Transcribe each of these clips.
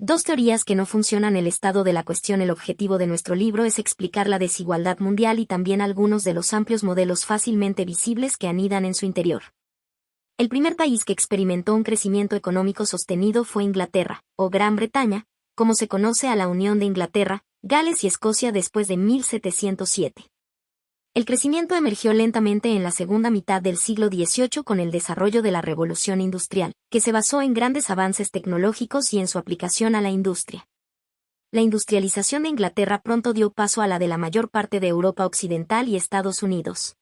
Dos teorías que no funcionan el estado de la cuestión. El objetivo de nuestro libro es explicar la desigualdad mundial y también algunos de los amplios modelos fácilmente visibles que anidan en su interior. El primer país que experimentó un crecimiento económico sostenido fue Inglaterra, o Gran Bretaña, como se conoce a la unión de Inglaterra, Gales y Escocia después de 1707. El crecimiento emergió lentamente en la segunda mitad del siglo XVIII con el desarrollo de la Revolución Industrial, que se basó en grandes avances tecnológicos y en su aplicación a la industria. La industrialización de Inglaterra pronto dio paso a la de la mayor parte de Europa Occidental y Estados Unidos.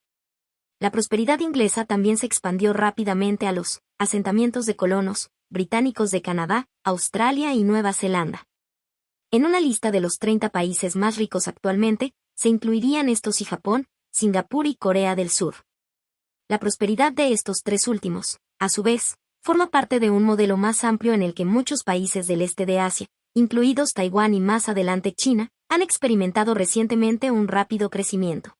La prosperidad inglesa también se expandió rápidamente a los asentamientos de colonos británicos de Canadá, Australia y Nueva Zelanda. En una lista de los 30 países más ricos actualmente, se incluirían estos y Japón, Singapur y Corea del Sur. La prosperidad de estos tres últimos, a su vez, forma parte de un modelo más amplio en el que muchos países del este de Asia, incluidos Taiwán y más adelante China, han experimentado recientemente un rápido crecimiento.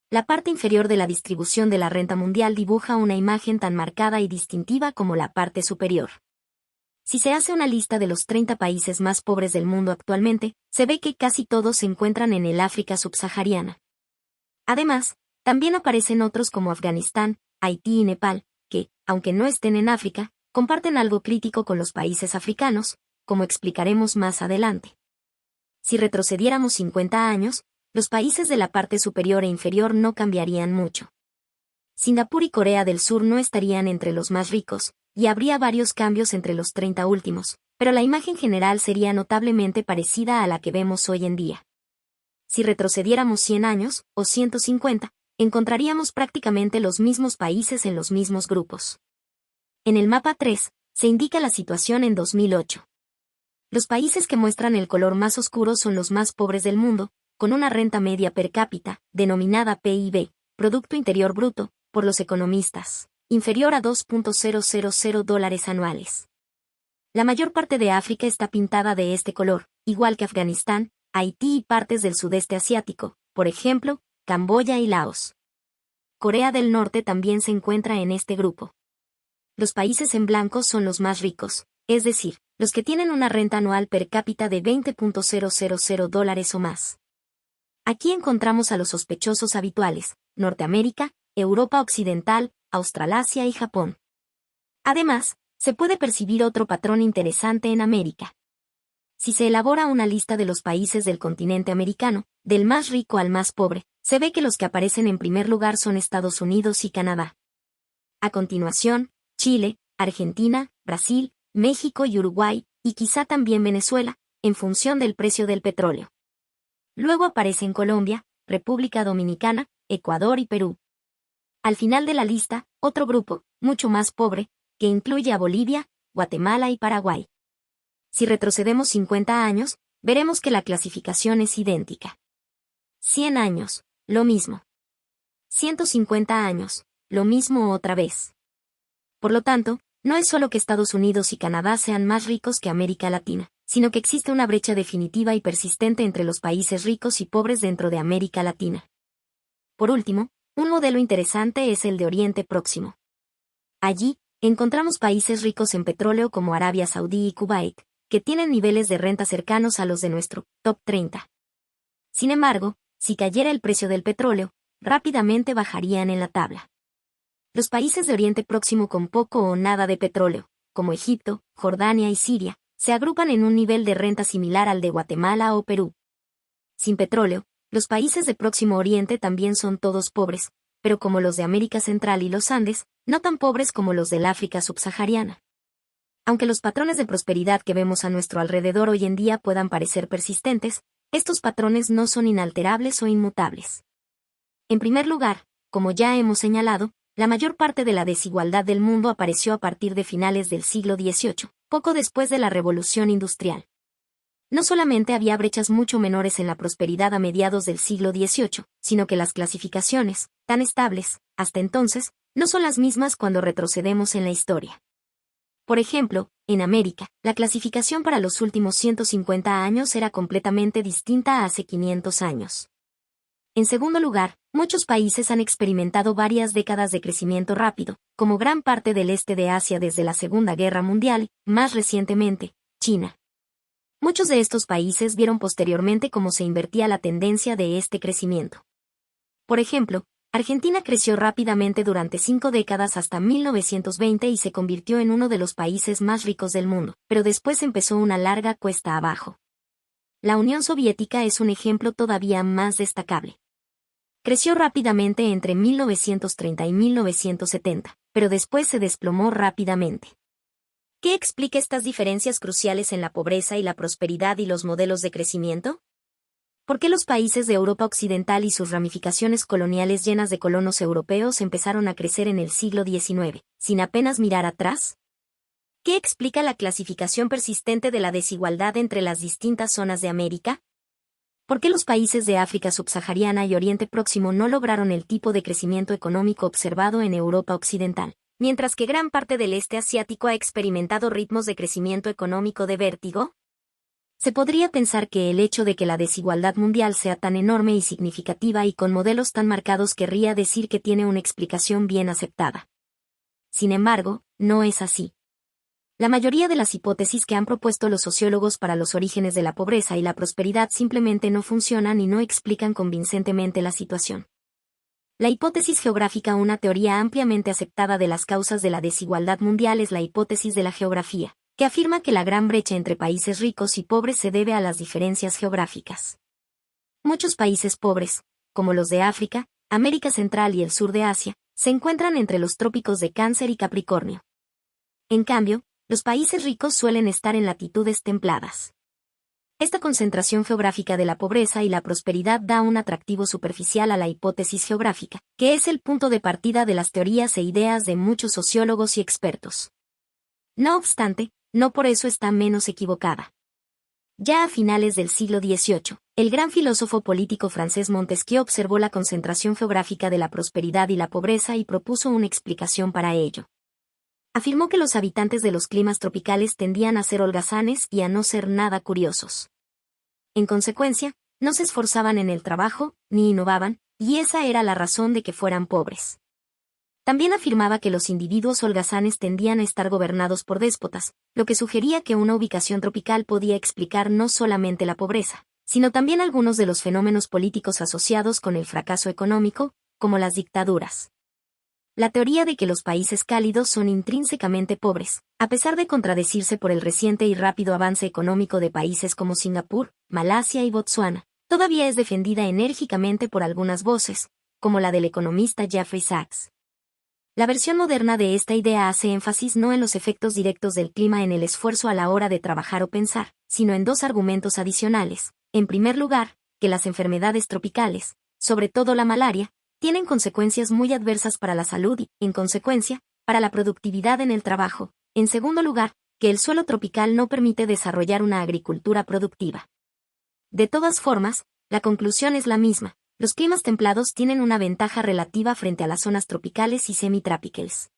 La parte inferior de la distribución de la renta mundial dibuja una imagen tan marcada y distintiva como la parte superior. Si se hace una lista de los 30 países más pobres del mundo actualmente, se ve que casi todos se encuentran en el África subsahariana. Además, también aparecen otros como Afganistán, Haití y Nepal, que, aunque no estén en África, comparten algo crítico con los países africanos, como explicaremos más adelante. Si retrocediéramos 50 años, los países de la parte superior e inferior no cambiarían mucho. Singapur y Corea del Sur no estarían entre los más ricos, y habría varios cambios entre los 30 últimos, pero la imagen general sería notablemente parecida a la que vemos hoy en día. Si retrocediéramos 100 años, o 150, encontraríamos prácticamente los mismos países en los mismos grupos. En el mapa 3, se indica la situación en 2008. Los países que muestran el color más oscuro son los más pobres del mundo, con una renta media per cápita, denominada PIB, Producto Interior Bruto, por los economistas, inferior a $2.000 anuales. La mayor parte de África está pintada de este color, igual que Afganistán, Haití y partes del sudeste asiático, por ejemplo, Camboya y Laos. Corea del Norte también se encuentra en este grupo. Los países en blanco son los más ricos, es decir, los que tienen una renta anual per cápita de $20.000 o más. Aquí encontramos a los sospechosos habituales, Norteamérica, Europa Occidental, Australasia y Japón. Además, se puede percibir otro patrón interesante en América. Si se elabora una lista de los países del continente americano, del más rico al más pobre, se ve que los que aparecen en primer lugar son Estados Unidos y Canadá. A continuación, Chile, Argentina, Brasil, México y Uruguay, y quizá también Venezuela, en función del precio del petróleo. Luego aparecen Colombia, República Dominicana, Ecuador y Perú. Al final de la lista, otro grupo, mucho más pobre, que incluye a Bolivia, Guatemala y Paraguay. Si retrocedemos 50 años, veremos que la clasificación es idéntica. 100 años, lo mismo. 150 años, lo mismo otra vez. Por lo tanto, no es solo que Estados Unidos y Canadá sean más ricos que América Latina, sino que existe una brecha definitiva y persistente entre los países ricos y pobres dentro de América Latina. Por último, un modelo interesante es el de Oriente Próximo. Allí, encontramos países ricos en petróleo como Arabia Saudí y Kuwait, que tienen niveles de renta cercanos a los de nuestro top 30. Sin embargo, si cayera el precio del petróleo, rápidamente bajarían en la tabla. Los países de Oriente Próximo con poco o nada de petróleo, como Egipto, Jordania y Siria, se agrupan en un nivel de renta similar al de Guatemala o Perú. Sin petróleo, los países de Próximo Oriente también son todos pobres, pero como los de América Central y los Andes, no tan pobres como los del África subsahariana. Aunque los patrones de prosperidad que vemos a nuestro alrededor hoy en día puedan parecer persistentes, estos patrones no son inalterables o inmutables. En primer lugar, como ya hemos señalado, la mayor parte de la desigualdad del mundo apareció a partir de finales del siglo XVIII, poco después de la Revolución Industrial. No solamente había brechas mucho menores en la prosperidad a mediados del siglo XVIII, sino que las clasificaciones, tan estables, hasta entonces, no son las mismas cuando retrocedemos en la historia. Por ejemplo, en América, la clasificación para los últimos 150 años era completamente distinta a hace 500 años. En segundo lugar, muchos países han experimentado varias décadas de crecimiento rápido, como gran parte del este de Asia desde la Segunda Guerra Mundial, más recientemente, China. Muchos de estos países vieron posteriormente cómo se invertía la tendencia de este crecimiento. Por ejemplo, Argentina creció rápidamente durante 5 décadas hasta 1920 y se convirtió en uno de los países más ricos del mundo, pero después empezó una larga cuesta abajo. La Unión Soviética es un ejemplo todavía más destacable. Creció rápidamente entre 1930 y 1970, pero después se desplomó rápidamente. ¿Qué explica estas diferencias cruciales en la pobreza y la prosperidad y los modelos de crecimiento? ¿Por qué los países de Europa Occidental y sus ramificaciones coloniales llenas de colonos europeos empezaron a crecer en el siglo XIX, sin apenas mirar atrás? ¿Qué explica la clasificación persistente de la desigualdad entre las distintas zonas de América? ¿Por qué los países de África subsahariana y Oriente Próximo no lograron el tipo de crecimiento económico observado en Europa Occidental, mientras que gran parte del este asiático ha experimentado ritmos de crecimiento económico de vértigo? Se podría pensar que el hecho de que la desigualdad mundial sea tan enorme y significativa y con modelos tan marcados querría decir que tiene una explicación bien aceptada. Sin embargo, no es así. La mayoría de las hipótesis que han propuesto los sociólogos para los orígenes de la pobreza y la prosperidad simplemente no funcionan y no explican convincentemente la situación. La hipótesis geográfica, una teoría ampliamente aceptada de las causas de la desigualdad mundial, es la hipótesis de la geografía, que afirma que la gran brecha entre países ricos y pobres se debe a las diferencias geográficas. Muchos países pobres, como los de África, América Central y el sur de Asia, se encuentran entre los trópicos de Cáncer y Capricornio. En cambio, los países ricos suelen estar en latitudes templadas. Esta concentración geográfica de la pobreza y la prosperidad da un atractivo superficial a la hipótesis geográfica, que es el punto de partida de las teorías e ideas de muchos sociólogos y expertos. No obstante, no por eso está menos equivocada. Ya a finales del siglo XVIII, el gran filósofo político francés Montesquieu observó la concentración geográfica de la prosperidad y la pobreza y propuso una explicación para ello. Afirmó que los habitantes de los climas tropicales tendían a ser holgazanes y a no ser nada curiosos. En consecuencia, no se esforzaban en el trabajo, ni innovaban, y esa era la razón de que fueran pobres. También afirmaba que los individuos holgazanes tendían a estar gobernados por déspotas, lo que sugería que una ubicación tropical podía explicar no solamente la pobreza, sino también algunos de los fenómenos políticos asociados con el fracaso económico, como las dictaduras. La teoría de que los países cálidos son intrínsecamente pobres, a pesar de contradecirse por el reciente y rápido avance económico de países como Singapur, Malasia y Botsuana, todavía es defendida enérgicamente por algunas voces, como la del economista Jeffrey Sachs. La versión moderna de esta idea hace énfasis no en los efectos directos del clima en el esfuerzo a la hora de trabajar o pensar, sino en dos argumentos adicionales. En primer lugar, que las enfermedades tropicales, sobre todo la malaria, tienen consecuencias muy adversas para la salud y, en consecuencia, para la productividad en el trabajo. En segundo lugar, que el suelo tropical no permite desarrollar una agricultura productiva. De todas formas, la conclusión es la misma. Los climas templados tienen una ventaja relativa frente a las zonas tropicales y semitropicales.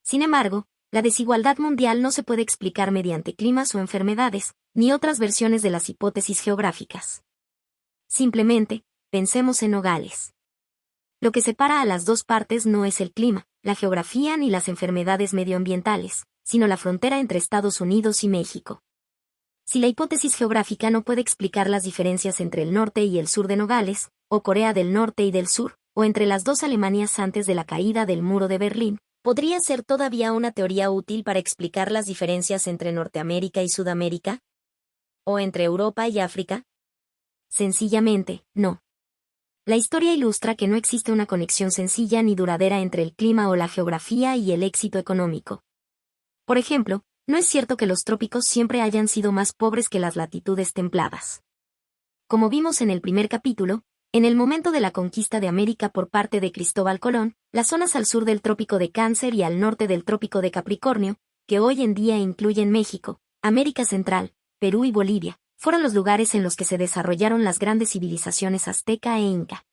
Sin embargo, la desigualdad mundial no se puede explicar mediante climas o enfermedades, ni otras versiones de las hipótesis geográficas. Simplemente, pensemos en Nogales. Lo que separa a las dos partes no es el clima, la geografía ni las enfermedades medioambientales, sino la frontera entre Estados Unidos y México. Si la hipótesis geográfica no puede explicar las diferencias entre el norte y el sur de Nogales, o Corea del Norte y del Sur, o entre las dos Alemanias antes de la caída del muro de Berlín, ¿podría ser todavía una teoría útil para explicar las diferencias entre Norteamérica y Sudamérica? ¿O entre Europa y África? Sencillamente, no. La historia ilustra que no existe una conexión sencilla ni duradera entre el clima o la geografía y el éxito económico. Por ejemplo, no es cierto que los trópicos siempre hayan sido más pobres que las latitudes templadas. Como vimos en el primer capítulo, en el momento de la conquista de América por parte de Cristóbal Colón, las zonas al sur del Trópico de Cáncer y al norte del Trópico de Capricornio, que hoy en día incluyen México, América Central, Perú y Bolivia, fueron los lugares en los que se desarrollaron las grandes civilizaciones azteca e inca.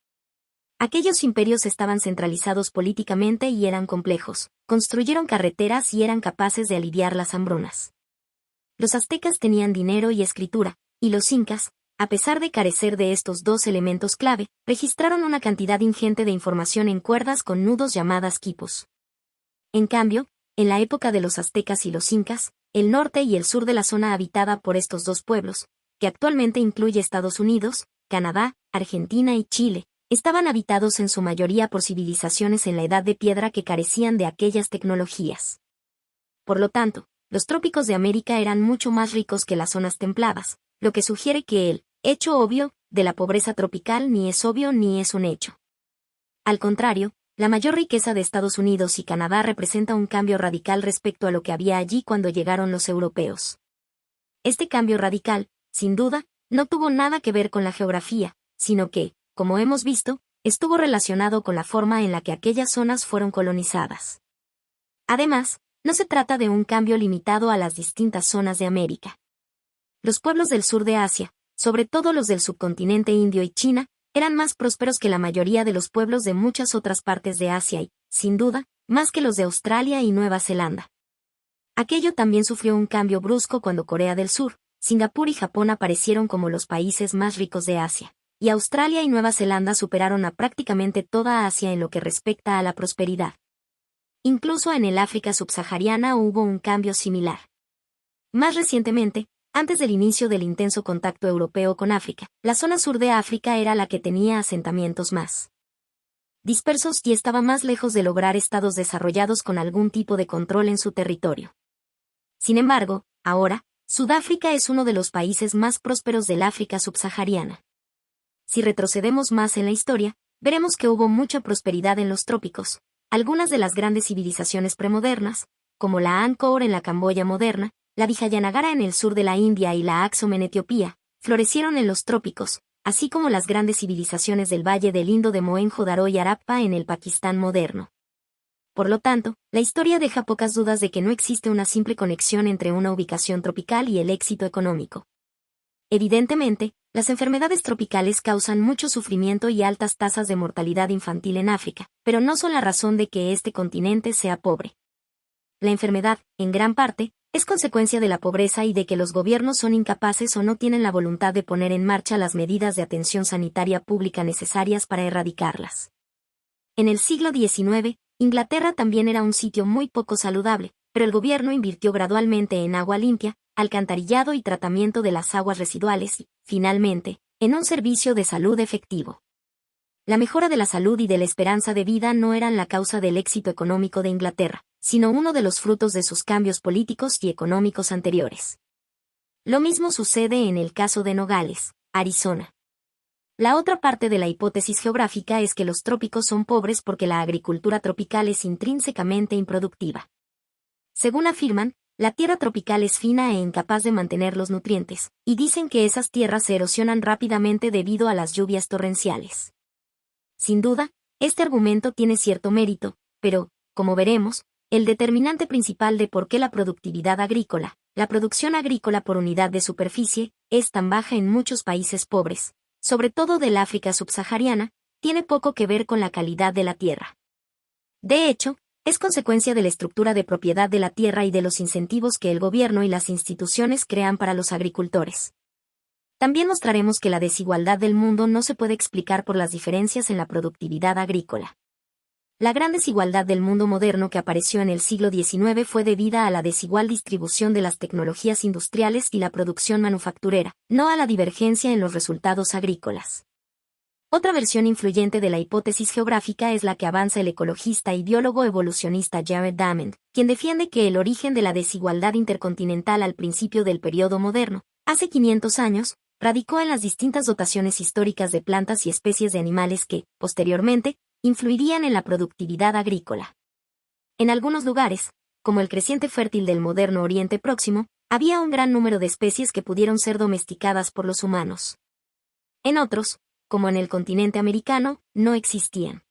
Aquellos imperios estaban centralizados políticamente y eran complejos, construyeron carreteras y eran capaces de aliviar las hambrunas. Los aztecas tenían dinero y escritura, y los incas, a pesar de carecer de estos dos elementos clave, registraron una cantidad ingente de información en cuerdas con nudos llamadas quipos. En cambio, en la época de los aztecas y los incas, el norte y el sur de la zona habitada por estos dos pueblos, que actualmente incluye Estados Unidos, Canadá, Argentina y Chile, estaban habitados en su mayoría por civilizaciones en la Edad de Piedra que carecían de aquellas tecnologías. Por lo tanto, los trópicos de América eran mucho más ricos que las zonas templadas, lo que sugiere que el hecho obvio de la pobreza tropical ni es obvio ni es un hecho. Al contrario, la mayor riqueza de Estados Unidos y Canadá representa un cambio radical respecto a lo que había allí cuando llegaron los europeos. Este cambio radical, sin duda, no tuvo nada que ver con la geografía, sino que, como hemos visto, estuvo relacionado con la forma en la que aquellas zonas fueron colonizadas. Además, no se trata de un cambio limitado a las distintas zonas de América. Los pueblos del sur de Asia, sobre todo los del subcontinente indio y China, eran más prósperos que la mayoría de los pueblos de muchas otras partes de Asia y, sin duda, más que los de Australia y Nueva Zelanda. Aquello también sufrió un cambio brusco cuando Corea del Sur, Singapur y Japón aparecieron como los países más ricos de Asia, y Australia y Nueva Zelanda superaron a prácticamente toda Asia en lo que respecta a la prosperidad. Incluso en el África subsahariana hubo un cambio similar. Más recientemente, antes del inicio del intenso contacto europeo con África, la zona sur de África era la que tenía asentamientos más dispersos y estaba más lejos de lograr estados desarrollados con algún tipo de control en su territorio. Sin embargo, ahora, Sudáfrica es uno de los países más prósperos del África subsahariana. Si retrocedemos más en la historia, veremos que hubo mucha prosperidad en los trópicos. Algunas de las grandes civilizaciones premodernas, como la Angkor en la Camboya moderna, la Vijayanagara en el sur de la India y la Aksum en Etiopía, florecieron en los trópicos, así como las grandes civilizaciones del Valle del Indo de Mohenjo-Daro y Harappa en el Pakistán moderno. Por lo tanto, la historia deja pocas dudas de que no existe una simple conexión entre una ubicación tropical y el éxito económico. Evidentemente, las enfermedades tropicales causan mucho sufrimiento y altas tasas de mortalidad infantil en África, pero no son la razón de que este continente sea pobre. La enfermedad, en gran parte, es consecuencia de la pobreza y de que los gobiernos son incapaces o no tienen la voluntad de poner en marcha las medidas de atención sanitaria pública necesarias para erradicarlas. En el siglo XIX, Inglaterra también era un sitio muy poco saludable, pero el gobierno invirtió gradualmente en agua limpia, alcantarillado y tratamiento de las aguas residuales y, finalmente, en un servicio de salud efectivo. La mejora de la salud y de la esperanza de vida no eran la causa del éxito económico de Inglaterra, sino uno de los frutos de sus cambios políticos y económicos anteriores. Lo mismo sucede en el caso de Nogales, Arizona. La otra parte de la hipótesis geográfica es que los trópicos son pobres porque la agricultura tropical es intrínsecamente improductiva. Según afirman, la tierra tropical es fina e incapaz de mantener los nutrientes, y dicen que esas tierras se erosionan rápidamente debido a las lluvias torrenciales. Sin duda, este argumento tiene cierto mérito, pero, como veremos, el determinante principal de por qué la productividad agrícola, la producción agrícola por unidad de superficie, es tan baja en muchos países pobres, sobre todo del África subsahariana, tiene poco que ver con la calidad de la tierra. De hecho, es consecuencia de la estructura de propiedad de la tierra y de los incentivos que el gobierno y las instituciones crean para los agricultores. También mostraremos que la desigualdad del mundo no se puede explicar por las diferencias en la productividad agrícola. La gran desigualdad del mundo moderno que apareció en el siglo XIX fue debida a la desigual distribución de las tecnologías industriales y la producción manufacturera, no a la divergencia en los resultados agrícolas. Otra versión influyente de la hipótesis geográfica es la que avanza el ecologista y biólogo evolucionista Jared Diamond, quien defiende que el origen de la desigualdad intercontinental al principio del periodo moderno, hace 500 años, radicó en las distintas dotaciones históricas de plantas y especies de animales que, posteriormente, influirían en la productividad agrícola. En algunos lugares, como el creciente fértil del moderno Oriente Próximo, había un gran número de especies que pudieron ser domesticadas por los humanos. En otros, como en el continente americano, no existían.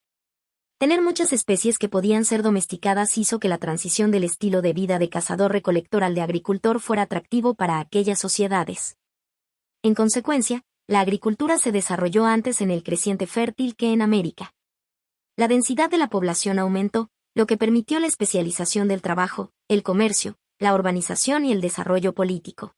Tener muchas especies que podían ser domesticadas hizo que la transición del estilo de vida de cazador-recolector al de agricultor fuera atractivo para aquellas sociedades. En consecuencia, la agricultura se desarrolló antes en el creciente fértil que en América. La densidad de la población aumentó, lo que permitió la especialización del trabajo, el comercio, la urbanización y el desarrollo político.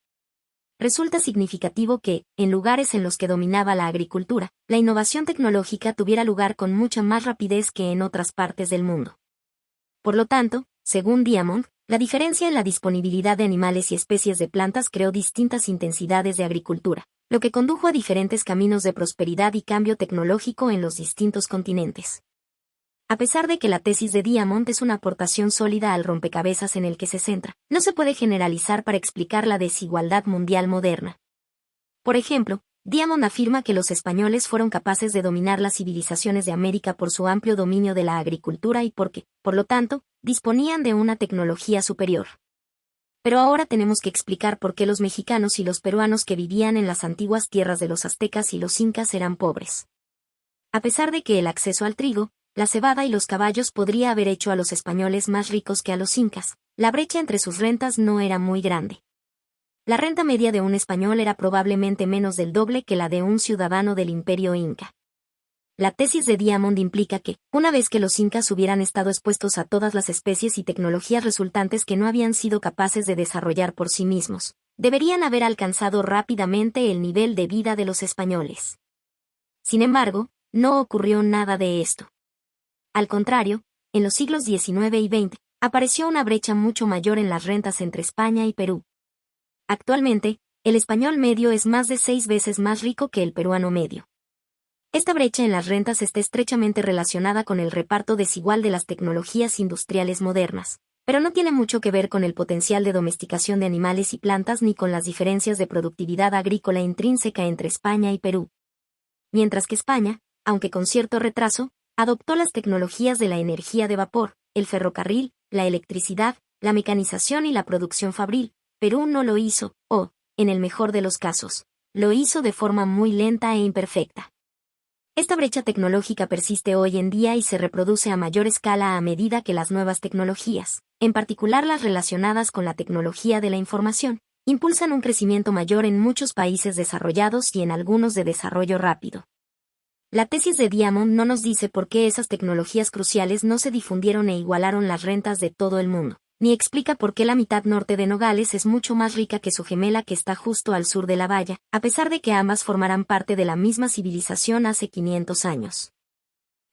Resulta significativo que, en lugares en los que dominaba la agricultura, la innovación tecnológica tuviera lugar con mucha más rapidez que en otras partes del mundo. Por lo tanto, según Diamond, La diferencia en la disponibilidad de animales y especies de plantas creó distintas intensidades de agricultura, lo que condujo a diferentes caminos de prosperidad y cambio tecnológico en los distintos continentes. A pesar de que la tesis de Diamond es una aportación sólida al rompecabezas en el que se centra, no se puede generalizar para explicar la desigualdad mundial moderna. Por ejemplo, Diamond afirma que los españoles fueron capaces de dominar las civilizaciones de América por su amplio dominio de la agricultura y porque, por lo tanto, disponían de una tecnología superior. Pero ahora tenemos que explicar por qué los mexicanos y los peruanos que vivían en las antiguas tierras de los aztecas y los incas eran pobres. A pesar de que el acceso al trigo, la cebada y los caballos podría haber hecho a los españoles más ricos que a los incas, la brecha entre sus rentas no era muy grande. La renta media de un español era probablemente menos del doble que la de un ciudadano del imperio inca. La tesis de Diamond implica que, una vez que los incas hubieran estado expuestos a todas las especies y tecnologías resultantes que no habían sido capaces de desarrollar por sí mismos, deberían haber alcanzado rápidamente el nivel de vida de los españoles. Sin embargo, no ocurrió nada de esto. Al contrario, en los siglos XIX y XX, apareció una brecha mucho mayor en las rentas entre España y Perú. Actualmente, el español medio es más de 6 veces más rico que el peruano medio. Esta brecha en las rentas está estrechamente relacionada con el reparto desigual de las tecnologías industriales modernas, pero no tiene mucho que ver con el potencial de domesticación de animales y plantas ni con las diferencias de productividad agrícola intrínseca entre España y Perú. Mientras que España, aunque con cierto retraso, adoptó las tecnologías de la energía de vapor, el ferrocarril, la electricidad, la mecanización y la producción fabril, Perú no lo hizo, o, en el mejor de los casos, lo hizo de forma muy lenta e imperfecta. Esta brecha tecnológica persiste hoy en día y se reproduce a mayor escala a medida que las nuevas tecnologías, en particular las relacionadas con la tecnología de la información, impulsan un crecimiento mayor en muchos países desarrollados y en algunos de desarrollo rápido. La tesis de Diamond no nos dice por qué esas tecnologías cruciales no se difundieron e igualaron las rentas de todo el mundo, ni explica por qué la mitad norte de Nogales es mucho más rica que su gemela que está justo al sur de la valla, a pesar de que ambas formarán parte de la misma civilización hace 500 años.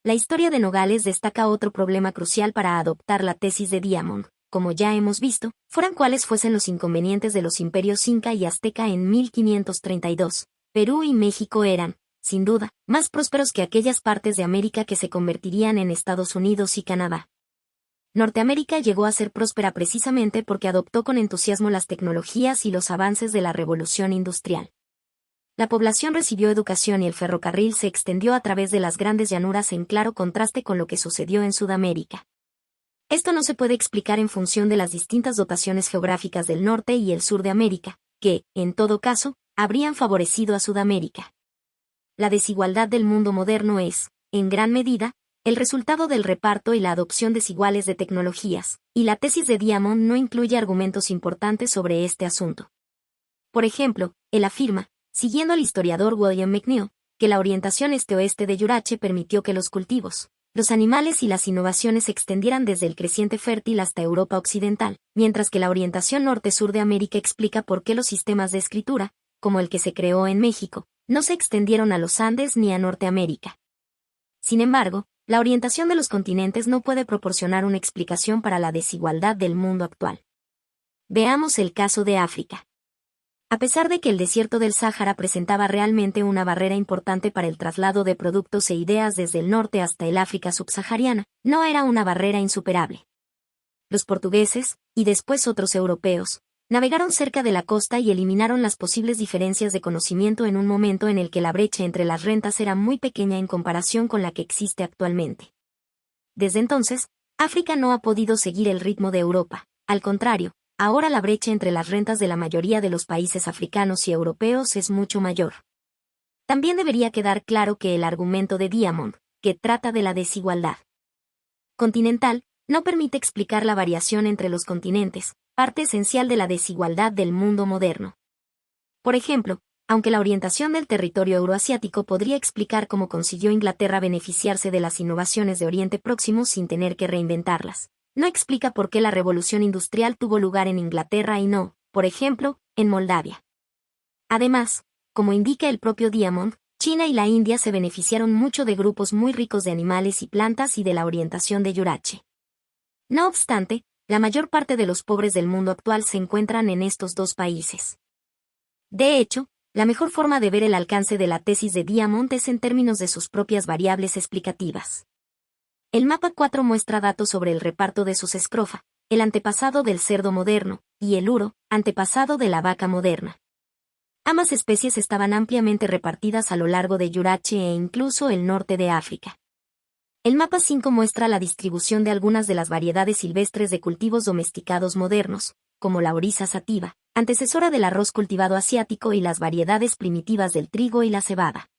La historia de Nogales destaca otro problema crucial para adoptar la tesis de Diamond, como ya hemos visto, fueran cuales fuesen los inconvenientes de los imperios Inca y Azteca en 1532. Perú y México eran, sin duda, más prósperos que aquellas partes de América que se convertirían en Estados Unidos y Canadá. Norteamérica llegó a ser próspera precisamente porque adoptó con entusiasmo las tecnologías y los avances de la revolución industrial. La población recibió educación y el ferrocarril se extendió a través de las grandes llanuras en claro contraste con lo que sucedió en Sudamérica. Esto no se puede explicar en función de las distintas dotaciones geográficas del norte y el sur de América, que, en todo caso, habrían favorecido a Sudamérica. La desigualdad del mundo moderno es, en gran medida, el resultado del reparto y la adopción desiguales de tecnologías, y la tesis de Diamond no incluye argumentos importantes sobre este asunto. Por ejemplo, él afirma, siguiendo al historiador William McNeill, que la orientación este-oeste de Yurache permitió que los cultivos, los animales y las innovaciones se extendieran desde el creciente fértil hasta Europa occidental, mientras que la orientación norte-sur de América explica por qué los sistemas de escritura, como el que se creó en México, no se extendieron a los Andes ni a Norteamérica. Sin embargo, la orientación de los continentes no puede proporcionar una explicación para la desigualdad del mundo actual. Veamos el caso de África. A pesar de que el desierto del Sáhara presentaba realmente una barrera importante para el traslado de productos e ideas desde el norte hasta el África subsahariana, no era una barrera insuperable. Los portugueses, y después otros europeos, navegaron cerca de la costa y eliminaron las posibles diferencias de conocimiento en un momento en el que la brecha entre las rentas era muy pequeña en comparación con la que existe actualmente. Desde entonces, África no ha podido seguir el ritmo de Europa, al contrario, ahora la brecha entre las rentas de la mayoría de los países africanos y europeos es mucho mayor. También debería quedar claro que el argumento de Diamond, que trata de la desigualdad continental, no permite explicar la variación entre los continentes, parte esencial de la desigualdad del mundo moderno. Por ejemplo, aunque la orientación del territorio euroasiático podría explicar cómo consiguió Inglaterra beneficiarse de las innovaciones de Oriente Próximo sin tener que reinventarlas, no explica por qué la revolución industrial tuvo lugar en Inglaterra y no, por ejemplo, en Moldavia. Además, como indica el propio Diamond, China y la India se beneficiaron mucho de grupos muy ricos de animales y plantas y de la orientación de Yurache. No obstante, la mayor parte de los pobres del mundo actual se encuentran en estos dos países. De hecho, la mejor forma de ver el alcance de la tesis de Diamond es en términos de sus propias variables explicativas. El mapa 4 muestra datos sobre el reparto de sus escrofa, el antepasado del cerdo moderno, y el uro, antepasado de la vaca moderna. Ambas especies estaban ampliamente repartidas a lo largo de Jurache e incluso el norte de África. El mapa 5 muestra la distribución de algunas de las variedades silvestres de cultivos domesticados modernos, como la Oryza sativa, antecesora del arroz cultivado asiático, y las variedades primitivas del trigo y la cebada.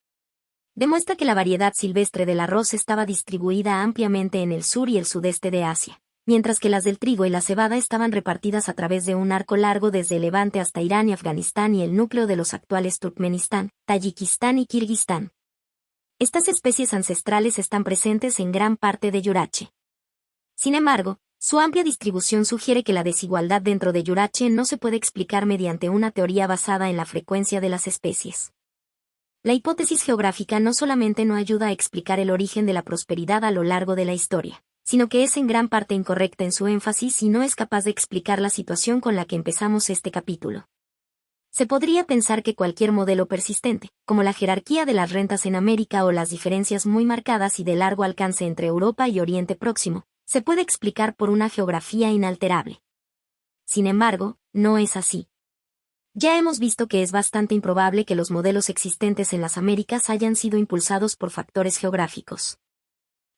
Demuestra que la variedad silvestre del arroz estaba distribuida ampliamente en el sur y el sudeste de Asia, mientras que las del trigo y la cebada estaban repartidas a través de un arco largo desde el Levante hasta Irán y Afganistán y el núcleo de los actuales Turkmenistán, Tayikistán y Kirguistán. Estas especies ancestrales están presentes en gran parte de Jurache. Sin embargo, su amplia distribución sugiere que la desigualdad dentro de Jurache no se puede explicar mediante una teoría basada en la frecuencia de las especies. La hipótesis geográfica no solamente no ayuda a explicar el origen de la prosperidad a lo largo de la historia, sino que es en gran parte incorrecta en su énfasis y no es capaz de explicar la situación con la que empezamos este capítulo. Se podría pensar que cualquier modelo persistente, como la jerarquía de las rentas en América o las diferencias muy marcadas y de largo alcance entre Europa y Oriente Próximo, se puede explicar por una geografía inalterable. Sin embargo, no es así. Ya hemos visto que es bastante improbable que los modelos existentes en las Américas hayan sido impulsados por factores geográficos.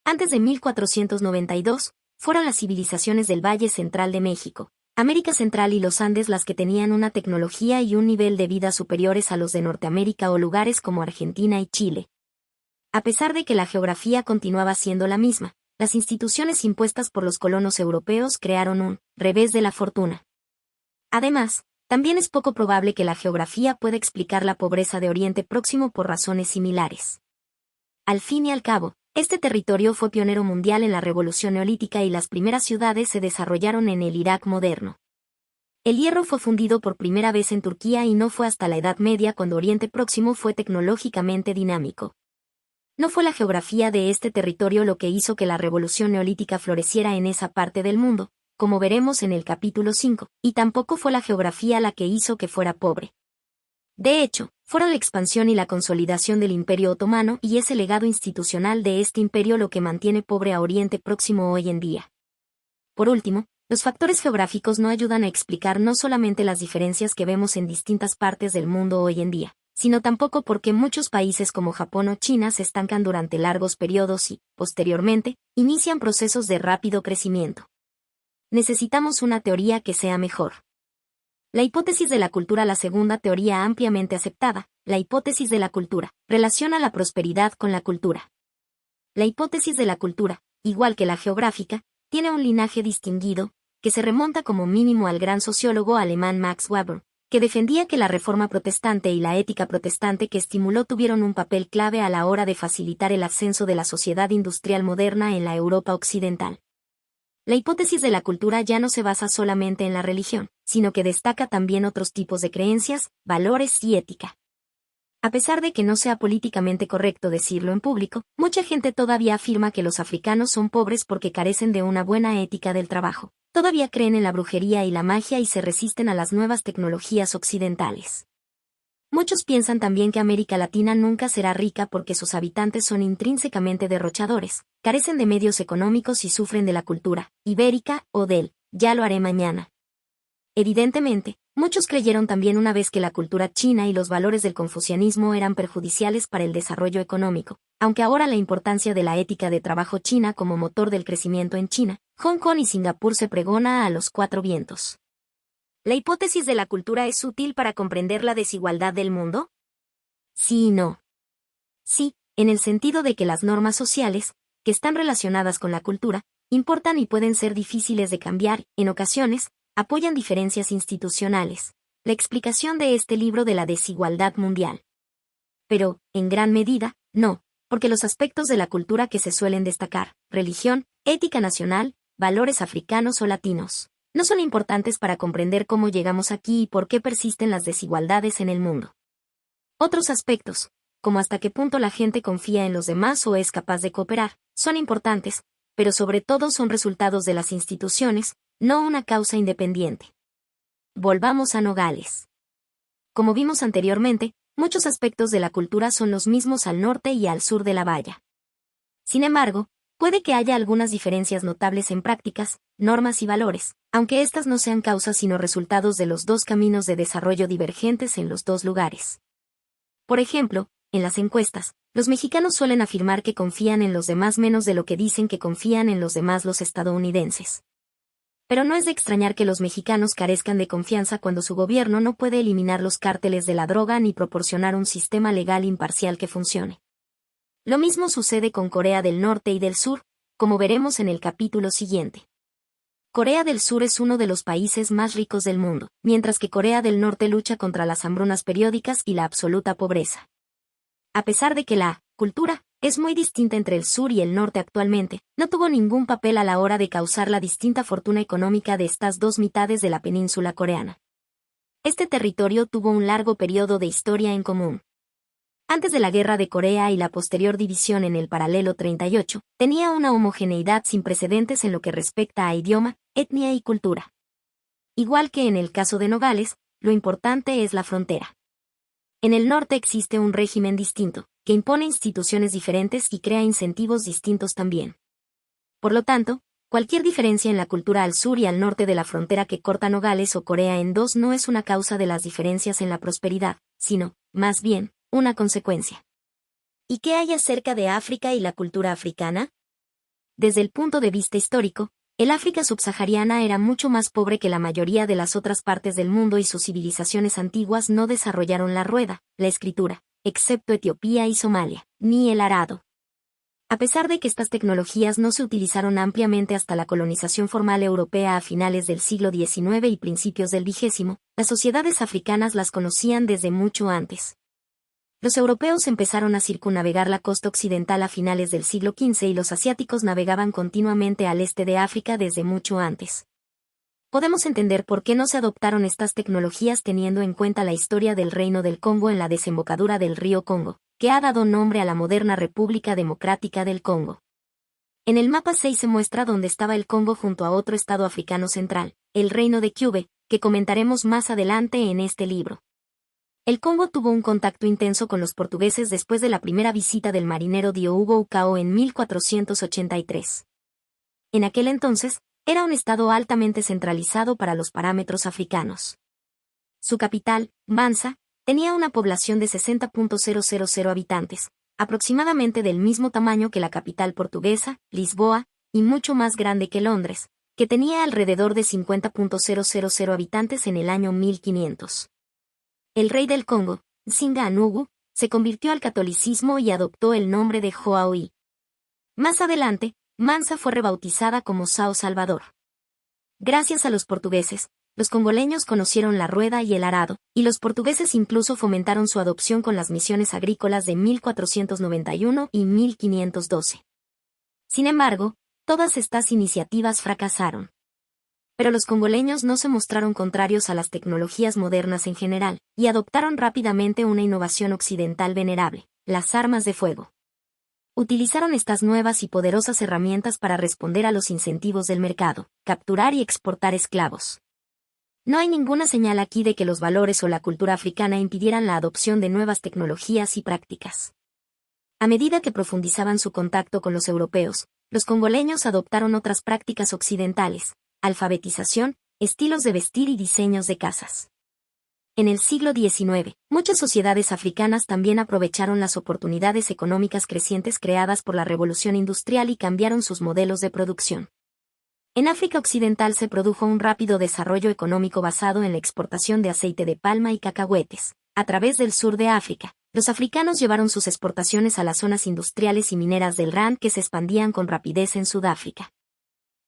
Antes de 1492, fueron las civilizaciones del Valle Central de México, América Central y los Andes las que tenían una tecnología y un nivel de vida superiores a los de Norteamérica o lugares como Argentina y Chile. A pesar de que la geografía continuaba siendo la misma, las instituciones impuestas por los colonos europeos crearon un revés de la fortuna. Además, también es poco probable que la geografía pueda explicar la pobreza de Oriente Próximo por razones similares. Al fin y al cabo, este territorio fue pionero mundial en la Revolución Neolítica y las primeras ciudades se desarrollaron en el Irak moderno. El hierro fue fundido por primera vez en Turquía y no fue hasta la Edad Media cuando Oriente Próximo fue tecnológicamente dinámico. No fue la geografía de este territorio lo que hizo que la Revolución Neolítica floreciera en esa parte del mundo, como veremos en el capítulo 5, y tampoco fue la geografía la que hizo que fuera pobre. De hecho, fueron la expansión y la consolidación del Imperio Otomano y ese legado institucional de este imperio lo que mantiene pobre a Oriente Próximo hoy en día. Por último, los factores geográficos no ayudan a explicar no solamente las diferencias que vemos en distintas partes del mundo hoy en día, sino tampoco por qué muchos países como Japón o China se estancan durante largos periodos y, posteriormente, inician procesos de rápido crecimiento. Necesitamos una teoría que sea mejor. La hipótesis de la cultura. La segunda teoría ampliamente aceptada, la hipótesis de la cultura, relaciona la prosperidad con la cultura. La hipótesis de la cultura, igual que la geográfica, tiene un linaje distinguido, que se remonta como mínimo al gran sociólogo alemán Max Weber, que defendía que la reforma protestante y la ética protestante que estimuló tuvieron un papel clave a la hora de facilitar el ascenso de la sociedad industrial moderna en la Europa occidental. La hipótesis de la cultura ya no se basa solamente en la religión, sino que destaca también otros tipos de creencias, valores y ética. A pesar de que no sea políticamente correcto decirlo en público, mucha gente todavía afirma que los africanos son pobres porque carecen de una buena ética del trabajo. Todavía creen en la brujería y la magia y se resisten a las nuevas tecnologías occidentales. Muchos piensan también que América Latina nunca será rica porque sus habitantes son intrínsecamente derrochadores, carecen de medios económicos y sufren de la cultura ibérica o del ya lo haré mañana. Evidentemente, muchos creyeron también una vez que la cultura china y los valores del confucianismo eran perjudiciales para el desarrollo económico, aunque ahora la importancia de la ética de trabajo china como motor del crecimiento en China, Hong Kong y Singapur se pregona a los cuatro vientos. ¿La hipótesis de la cultura es útil para comprender la desigualdad del mundo? Sí y no. Sí, en el sentido de que las normas sociales, que están relacionadas con la cultura, importan y pueden ser difíciles de cambiar, en ocasiones, apoyan diferencias institucionales, la explicación de este libro de la desigualdad mundial. Pero, en gran medida, no, porque los aspectos de la cultura que se suelen destacar, religión, ética nacional, valores africanos o latinos, no son importantes para comprender cómo llegamos aquí y por qué persisten las desigualdades en el mundo. Otros aspectos, como hasta qué punto la gente confía en los demás o es capaz de cooperar, son importantes, pero sobre todo son resultados de las instituciones, no una causa independiente. Volvamos a Nogales. Como vimos anteriormente, muchos aspectos de la cultura son los mismos al norte y al sur de la valla. Sin embargo, puede que haya algunas diferencias notables en prácticas, normas y valores, aunque estas no sean causas sino resultados de los dos caminos de desarrollo divergentes en los dos lugares. Por ejemplo, en las encuestas, los mexicanos suelen afirmar que confían en los demás menos de lo que dicen que confían en los demás los estadounidenses. Pero no es de extrañar que los mexicanos carezcan de confianza cuando su gobierno no puede eliminar los cárteles de la droga ni proporcionar un sistema legal imparcial que funcione. Lo mismo sucede con Corea del Norte y del Sur, como veremos en el capítulo siguiente. Corea del Sur es uno de los países más ricos del mundo, mientras que Corea del Norte lucha contra las hambrunas periódicas y la absoluta pobreza. A pesar de que la cultura es muy distinta entre el sur y el norte actualmente, no tuvo ningún papel a la hora de causar la distinta fortuna económica de estas dos mitades de la península coreana. Este territorio tuvo un largo periodo de historia en común. Antes de la Guerra de Corea y la posterior división en el paralelo 38, tenía una homogeneidad sin precedentes en lo que respecta a idioma, etnia y cultura. Igual que en el caso de Nogales, lo importante es la frontera. En el norte existe un régimen distinto, que impone instituciones diferentes y crea incentivos distintos también. Por lo tanto, cualquier diferencia en la cultura al sur y al norte de la frontera que corta Nogales o Corea en dos no es una causa de las diferencias en la prosperidad, sino, más bien, una consecuencia. ¿Y qué hay acerca de África y la cultura africana? Desde el punto de vista histórico, el África subsahariana era mucho más pobre que la mayoría de las otras partes del mundo y sus civilizaciones antiguas no desarrollaron la rueda, la escritura, excepto Etiopía y Somalia, ni el arado. A pesar de que estas tecnologías no se utilizaron ampliamente hasta la colonización formal europea a finales del siglo XIX y principios del XX, las sociedades africanas las conocían desde mucho antes. Los europeos empezaron a circunnavegar la costa occidental a finales del siglo XV y los asiáticos navegaban continuamente al este de África desde mucho antes. Podemos entender por qué no se adoptaron estas tecnologías teniendo en cuenta la historia del Reino del Congo en la desembocadura del río Congo, que ha dado nombre a la moderna República Democrática del Congo. En el mapa 6 se muestra dónde estaba el Congo junto a otro estado africano central, el Reino de Cube, que comentaremos más adelante en este libro. El Congo tuvo un contacto intenso con los portugueses después de la primera visita del marinero Diogo Ukao en 1483. En aquel entonces, era un estado altamente centralizado para los parámetros africanos. Su capital, Mansa, tenía una población de 60.000 habitantes, aproximadamente del mismo tamaño que la capital portuguesa, Lisboa, y mucho más grande que Londres, que tenía alrededor de 50.000 habitantes en el año 1500. El rey del Congo, Nsinga Anugu, se convirtió al catolicismo y adoptó el nombre de Joaoí. Más adelante, Mansa fue rebautizada como Sao Salvador. Gracias a los portugueses, los congoleños conocieron la rueda y el arado, y los portugueses incluso fomentaron su adopción con las misiones agrícolas de 1491 y 1512. Sin embargo, todas estas iniciativas fracasaron. Pero los congoleños no se mostraron contrarios a las tecnologías modernas en general, y adoptaron rápidamente una innovación occidental venerable, las armas de fuego. Utilizaron estas nuevas y poderosas herramientas para responder a los incentivos del mercado, capturar y exportar esclavos. No hay ninguna señal aquí de que los valores o la cultura africana impidieran la adopción de nuevas tecnologías y prácticas. A medida que profundizaban su contacto con los europeos, los congoleños adoptaron otras prácticas occidentales, alfabetización, estilos de vestir y diseños de casas. En el siglo XIX, muchas sociedades africanas también aprovecharon las oportunidades económicas crecientes creadas por la revolución industrial y cambiaron sus modelos de producción. En África Occidental se produjo un rápido desarrollo económico basado en la exportación de aceite de palma y cacahuetes. A través del sur de África, los africanos llevaron sus exportaciones a las zonas industriales y mineras del Rand que se expandían con rapidez en Sudáfrica.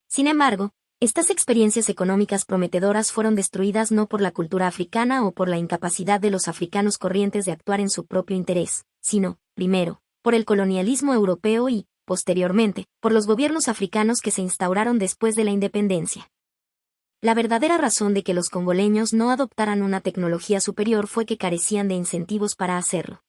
Sin embargo, estas experiencias económicas prometedoras fueron destruidas no por la cultura africana o por la incapacidad de los africanos corrientes de actuar en su propio interés, sino, primero, por el colonialismo europeo y, posteriormente, por los gobiernos africanos que se instauraron después de la independencia. La verdadera razón de que los congoleños no adoptaran una tecnología superior fue que carecían de incentivos para hacerlo.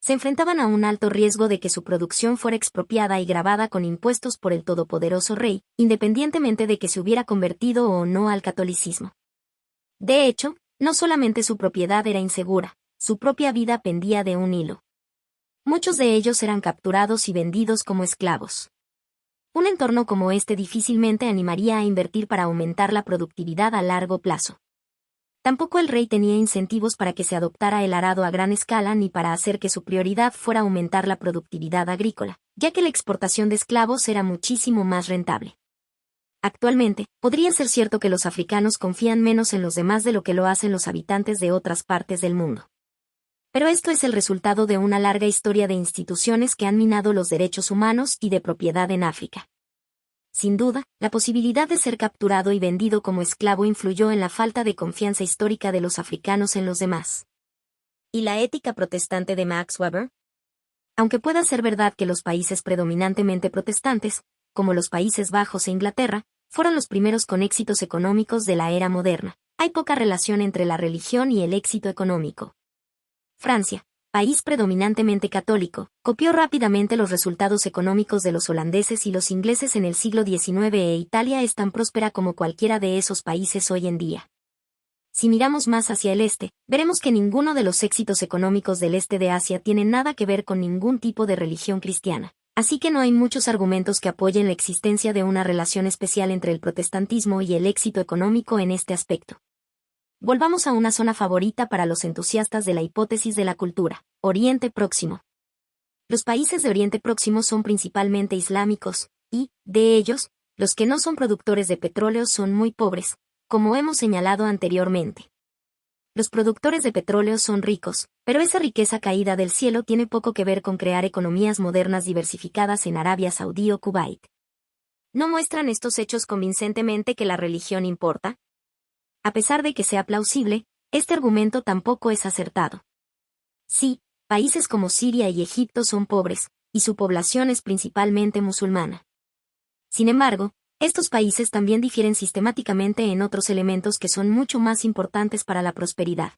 se enfrentaban a un alto riesgo de que su producción fuera expropiada y gravada con impuestos por el todopoderoso rey, independientemente de que se hubiera convertido o no al catolicismo. De hecho, no solamente su propiedad era insegura, su propia vida pendía de un hilo. Muchos de ellos eran capturados y vendidos como esclavos. Un entorno como este difícilmente animaría a invertir para aumentar la productividad a largo plazo. Tampoco el rey tenía incentivos para que se adoptara el arado a gran escala ni para hacer que su prioridad fuera aumentar la productividad agrícola, ya que la exportación de esclavos era muchísimo más rentable. Actualmente, podría ser cierto que los africanos confían menos en los demás de lo que lo hacen los habitantes de otras partes del mundo. Pero esto es el resultado de una larga historia de instituciones que han minado los derechos humanos y de propiedad en África. Sin duda, la posibilidad de ser capturado y vendido como esclavo influyó en la falta de confianza histórica de los africanos en los demás. ¿Y la ética protestante de Max Weber? Aunque pueda ser verdad que los países predominantemente protestantes, como los Países Bajos e Inglaterra, fueron los primeros con éxitos económicos de la era moderna, hay poca relación entre la religión y el éxito económico. Francia, país predominantemente católico, copió rápidamente los resultados económicos de los holandeses y los ingleses en el siglo XIX e Italia es tan próspera como cualquiera de esos países hoy en día. Si miramos más hacia el este, veremos que ninguno de los éxitos económicos del este de Asia tiene nada que ver con ningún tipo de religión cristiana, así que no hay muchos argumentos que apoyen la existencia de una relación especial entre el protestantismo y el éxito económico en este aspecto. Volvamos a una zona favorita para los entusiastas de la hipótesis de la cultura, Oriente Próximo. Los países de Oriente Próximo son principalmente islámicos, y, de ellos, los que no son productores de petróleo son muy pobres, como hemos señalado anteriormente. Los productores de petróleo son ricos, pero esa riqueza caída del cielo tiene poco que ver con crear economías modernas diversificadas en Arabia Saudí o Kuwait. ¿No muestran estos hechos convincentemente que la religión importa? A pesar de que sea plausible, este argumento tampoco es acertado. Sí, países como Siria y Egipto son pobres, y su población es principalmente musulmana. Sin embargo, estos países también difieren sistemáticamente en otros elementos que son mucho más importantes para la prosperidad.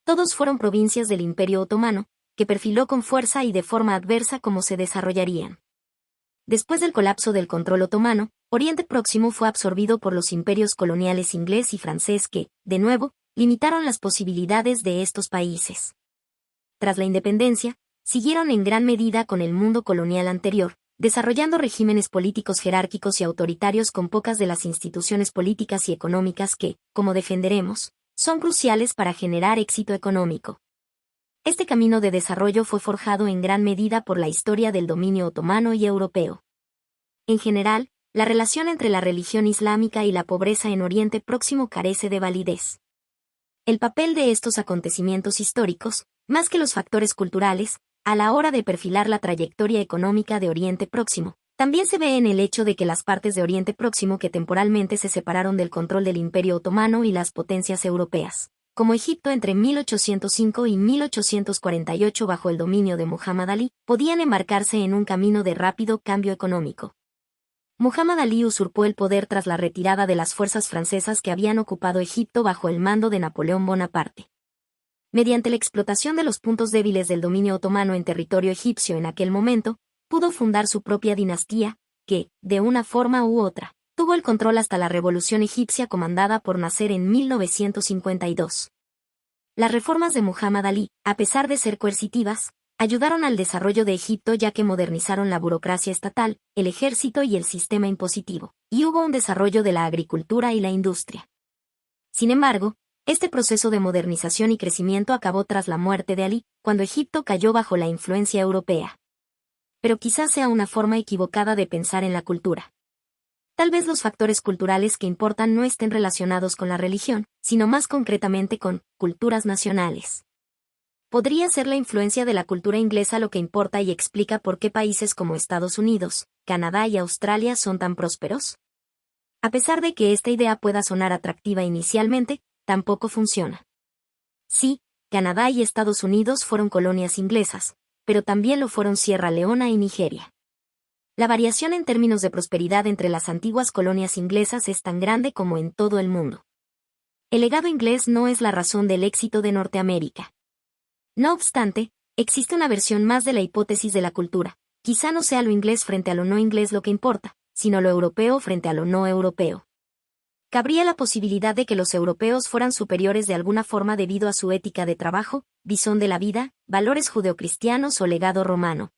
Todos fueron provincias del Imperio Otomano, que perfiló con fuerza y de forma adversa cómo se desarrollarían. Después del colapso del control otomano, Oriente Próximo fue absorbido por los imperios coloniales inglés y francés que, de nuevo, limitaron las posibilidades de estos países. Tras la independencia, siguieron en gran medida con el mundo colonial anterior, desarrollando regímenes políticos jerárquicos y autoritarios con pocas de las instituciones políticas y económicas que, como defenderemos, son cruciales para generar éxito económico. Este camino de desarrollo fue forjado en gran medida por la historia del dominio otomano y europeo. En general, la relación entre la religión islámica y la pobreza en Oriente Próximo carece de validez. El papel de estos acontecimientos históricos, más que los factores culturales, a la hora de perfilar la trayectoria económica de Oriente Próximo, también se ve en el hecho de que las partes de Oriente Próximo que temporalmente se separaron del control del Imperio Otomano y las potencias europeas, como Egipto entre 1805 y 1848 bajo el dominio de Muhammad Ali, podían embarcarse en un camino de rápido cambio económico. Muhammad Ali usurpó el poder tras la retirada de las fuerzas francesas que habían ocupado Egipto bajo el mando de Napoleón Bonaparte. Mediante la explotación de los puntos débiles del dominio otomano en territorio egipcio en aquel momento, pudo fundar su propia dinastía, que, de una forma u otra, tuvo el control hasta la Revolución Egipcia comandada por Nasser en 1952. Las reformas de Muhammad Ali, a pesar de ser coercitivas, ayudaron al desarrollo de Egipto ya que modernizaron la burocracia estatal, el ejército y el sistema impositivo, y hubo un desarrollo de la agricultura y la industria. Sin embargo, este proceso de modernización y crecimiento acabó tras la muerte de Ali, cuando Egipto cayó bajo la influencia europea. Pero quizás sea una forma equivocada de pensar en la cultura. Tal vez los factores culturales que importan no estén relacionados con la religión, sino más concretamente con culturas nacionales. ¿Podría ser la influencia de la cultura inglesa lo que importa y explica por qué países como Estados Unidos, Canadá y Australia son tan prósperos? A pesar de que esta idea pueda sonar atractiva inicialmente, tampoco funciona. Sí, Canadá y Estados Unidos fueron colonias inglesas, pero también lo fueron Sierra Leona y Nigeria. La variación en términos de prosperidad entre las antiguas colonias inglesas es tan grande como en todo el mundo. El legado inglés no es la razón del éxito de Norteamérica. No obstante, existe una versión más de la hipótesis de la cultura. Quizá no sea lo inglés frente a lo no inglés lo que importa, sino lo europeo frente a lo no europeo. Cabría la posibilidad de que los europeos fueran superiores de alguna forma debido a su ética de trabajo, visón de la vida, valores judeocristianos o legado romano.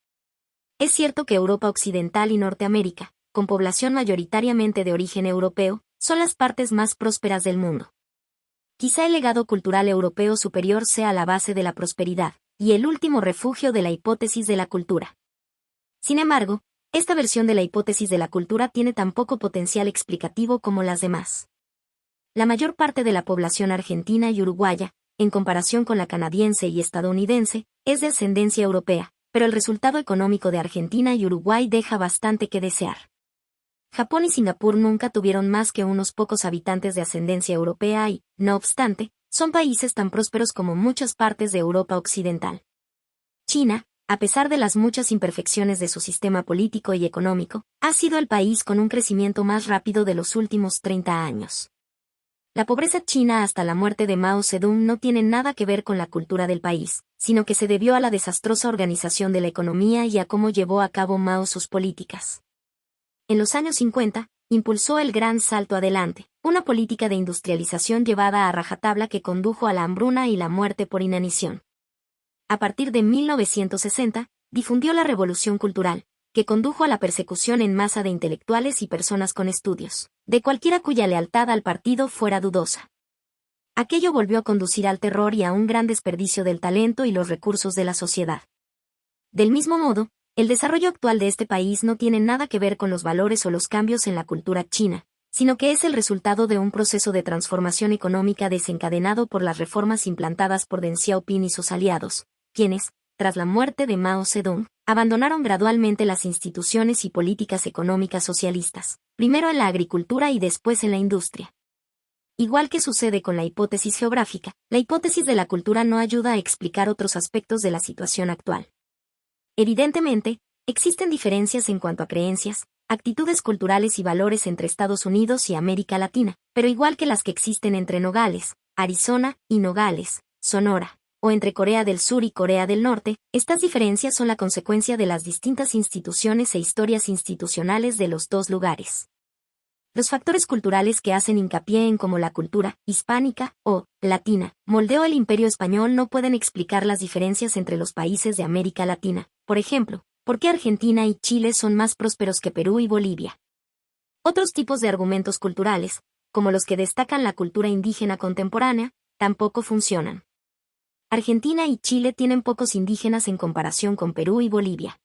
Es cierto que Europa Occidental y Norteamérica, con población mayoritariamente de origen europeo, son las partes más prósperas del mundo. Quizá el legado cultural europeo superior sea la base de la prosperidad, y el último refugio de la hipótesis de la cultura. Sin embargo, esta versión de la hipótesis de la cultura tiene tan poco potencial explicativo como las demás. La mayor parte de la población argentina y uruguaya, en comparación con la canadiense y estadounidense, es de ascendencia europea, pero el resultado económico de Argentina y Uruguay deja bastante que desear. Japón y Singapur nunca tuvieron más que unos pocos habitantes de ascendencia europea y, no obstante, son países tan prósperos como muchas partes de Europa Occidental. China, a pesar de las muchas imperfecciones de su sistema político y económico, ha sido el país con un crecimiento más rápido de los últimos 30 años. La pobreza china hasta la muerte de Mao Zedong no tiene nada que ver con la cultura del país, sino que se debió a la desastrosa organización de la economía y a cómo llevó a cabo Mao sus políticas. En los años 50, impulsó el Gran Salto Adelante, una política de industrialización llevada a rajatabla que condujo a la hambruna y la muerte por inanición. A partir de 1960, difundió la Revolución Cultural, que condujo a la persecución en masa de intelectuales y personas con estudios, de cualquiera cuya lealtad al partido fuera dudosa. Aquello volvió a conducir al terror y a un gran desperdicio del talento y los recursos de la sociedad. Del mismo modo, el desarrollo actual de este país no tiene nada que ver con los valores o los cambios en la cultura china, sino que es el resultado de un proceso de transformación económica desencadenado por las reformas implantadas por Deng Xiaoping y sus aliados, quienes, tras la muerte de Mao Zedong, abandonaron gradualmente las instituciones y políticas económicas socialistas, primero en la agricultura y después en la industria. Igual que sucede con la hipótesis geográfica, la hipótesis de la cultura no ayuda a explicar otros aspectos de la situación actual. Evidentemente, existen diferencias en cuanto a creencias, actitudes culturales y valores entre Estados Unidos y América Latina, pero igual que las que existen entre Nogales, Arizona, y Nogales, Sonora, o entre Corea del Sur y Corea del Norte, estas diferencias son la consecuencia de las distintas instituciones e historias institucionales de los dos lugares. Los factores culturales que hacen hincapié en cómo la cultura hispánica o latina moldeó el Imperio Español no pueden explicar las diferencias entre los países de América Latina. Por ejemplo, ¿por qué Argentina y Chile son más prósperos que Perú y Bolivia? Otros tipos de argumentos culturales, como los que destacan la cultura indígena contemporánea, tampoco funcionan. Argentina y Chile tienen pocos indígenas en comparación con Perú y Bolivia.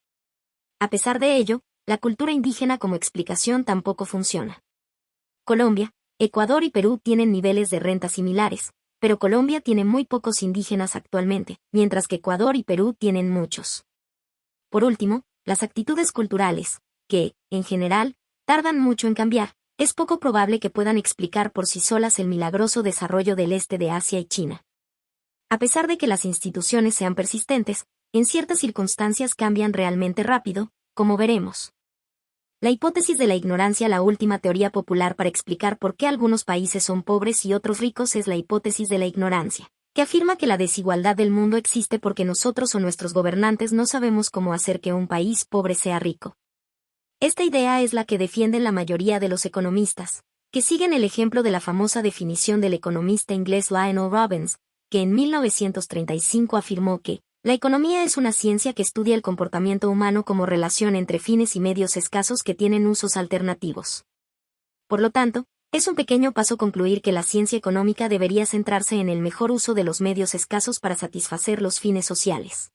A pesar de ello, la cultura indígena como explicación tampoco funciona. Colombia, Ecuador y Perú tienen niveles de renta similares, pero Colombia tiene muy pocos indígenas actualmente, mientras que Ecuador y Perú tienen muchos. Por último, las actitudes culturales, que, en general, tardan mucho en cambiar, es poco probable que puedan explicar por sí solas el milagroso desarrollo del este de Asia y China. A pesar de que las instituciones sean persistentes, en ciertas circunstancias cambian realmente rápido, como veremos. La hipótesis de la ignorancia, la última teoría popular para explicar por qué algunos países son pobres y otros ricos, es la hipótesis de la ignorancia, que afirma que la desigualdad del mundo existe porque nosotros o nuestros gobernantes no sabemos cómo hacer que un país pobre sea rico. Esta idea es la que defienden la mayoría de los economistas, que siguen el ejemplo de la famosa definición del economista inglés Lionel Robbins, que en 1935 afirmó que la economía es una ciencia que estudia el comportamiento humano como relación entre fines y medios escasos que tienen usos alternativos. Por lo tanto, es un pequeño paso concluir que la ciencia económica debería centrarse en el mejor uso de los medios escasos para satisfacer los fines sociales.